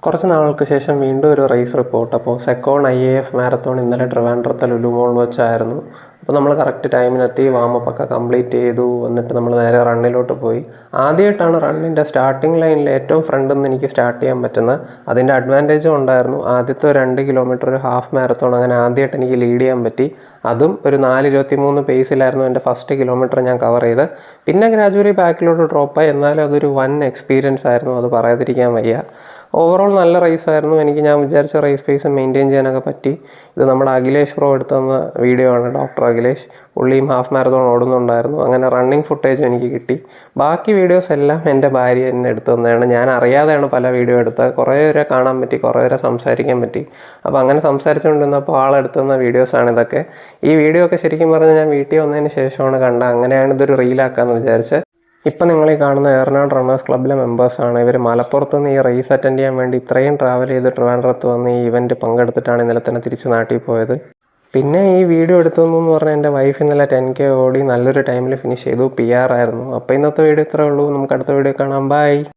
കുറച്ച് നാൾക്ക് ശേഷം വീണ്ടും ഒരു റേസ് റിപ്പോർട്ട്. അപ്പോൾ സെക്കോൺ IAF മാരത്തോൺ ഇന്നലെ ട്രിവാൻഡ്രത്തെ ലുലു മോൾ വെച്ചായിരുന്നു. അപ്പോൾ നമ്മൾ കറക്റ്റ് ടൈമിനെത്തി, വാമപ്പൊക്കെ കംപ്ലീറ്റ് ചെയ്തു. എന്നിട്ട് നമ്മൾ നേരെ റണ്ണിലോട്ട് പോയി. ആദ്യമായിട്ടാണ് റണ്ണിൻ്റെ സ്റ്റാർട്ടിംഗ് ലൈനിൽ ഏറ്റവും ഫ്രണ്ടിൽ നിന്ന് എനിക്ക് സ്റ്റാർട്ട് ചെയ്യാൻ പറ്റുന്നത്. അതിൻ്റെ അഡ്വാൻറ്റേജും ഉണ്ടായിരുന്നു. ആദ്യത്തെ 2 കിലോമീറ്റർ ഒരു ഹാഫ് മാരത്തോൺ അങ്ങനെ ആദ്യമായിട്ട് എനിക്ക് ലീഡ് ചെയ്യാൻ പറ്റി. അതും ഒരു 4:23 പേസിലായിരുന്നു എൻ്റെ ഫസ്റ്റ് കിലോമീറ്റർ ഞാൻ കവർ ചെയ്ത്. പിന്നെ ഗ്രാജുവലി ബാക്കിലോട്ട് ഡ്രോപ്പായി. എന്നാലും അതൊരു വൻ എക്സ്പീരിയൻസ് ആയിരുന്നു, അത് പറയാതിരിക്കാൻ വയ്യ. ഓവറോൾ നല്ല റേസായിരുന്നു. ഞാൻ വിചാരിച്ച റേസ് പേസ് മെയിൻറ്റെയിൻ ചെയ്യാനൊക്കെ പറ്റി. ഇത് നമ്മുടെ അഖിലേഷ് ബ്രോ എടുത്തു തന്ന വീഡിയോ ആണ്, ഡോക്ടർ അഖിലേഷ്. പുള്ളിയും ഹാഫ് മാരത്തോൺ ഓടുന്നുണ്ടായിരുന്നു. അങ്ങനെ റണ്ണിങ് ഫുട്ടേജും എനിക്ക് കിട്ടി. ബാക്കി വീഡിയോസ് എല്ലാം എൻ്റെ ഭാര്യ എന്നെ എടുത്തു തന്നതാണ്. ഞാൻ അറിയാതെയാണ് പല വീഡിയോ എടുത്തത്. കുറേ പേരെ കാണാൻ പറ്റി, കുറേ പേരെ സംസാരിക്കാൻ പറ്റി. അപ്പോൾ അങ്ങനെ സംസാരിച്ചുകൊണ്ടിരുന്നപ്പോൾ ആളെടുത്തു തന്ന വീഡിയോസാണ് ഇതൊക്കെ. ഈ വീഡിയോ ഒക്കെ ശരിക്കും പറഞ്ഞാൽ ഞാൻ വീട്ടിൽ വന്നതിന് ശേഷമാണ് കണ്ടത്. അങ്ങനെയാണ് ഇതൊരു റീലാക്കാമെന്ന് വിചാരിച്ചത്. ഇപ്പം നിങ്ങൾ ഈ കാണുന്ന ഏറനാട് റണ്ണേഴ്സ് ക്ലബ്ബിലെ മെമ്പേഴ്സാണ്. ഇവർ മലപ്പുറത്ത് നിന്ന് ഈ റേസ് അറ്റൻഡ് ചെയ്യാൻ വേണ്ടി ഇത്രയും ട്രാവൽ ചെയ്ത് ട്രിവാൻഡ്രത്ത് വന്ന് ഈ ഇവൻറ്റ് പങ്കെടുത്തിട്ടാണ് ഇന്നലെ തന്നെ തിരിച്ച് നാട്ടിൽ പോയത്. പിന്നെ ഈ വീഡിയോ എടുത്തതെന്ന് പറഞ്ഞാൽ എൻ്റെ വൈഫ് ഇന്നലെ 10K ഓടി നല്ലൊരു ടൈമിൽ ഫിനിഷ് ചെയ്തു. PR ആയിരുന്നു. അപ്പോൾ ഇന്നത്തെ വീഡിയോ ഇത്രേ ഉള്ളൂ. നമുക്ക് അടുത്ത വീഡിയോ കാണാം. ബൈ.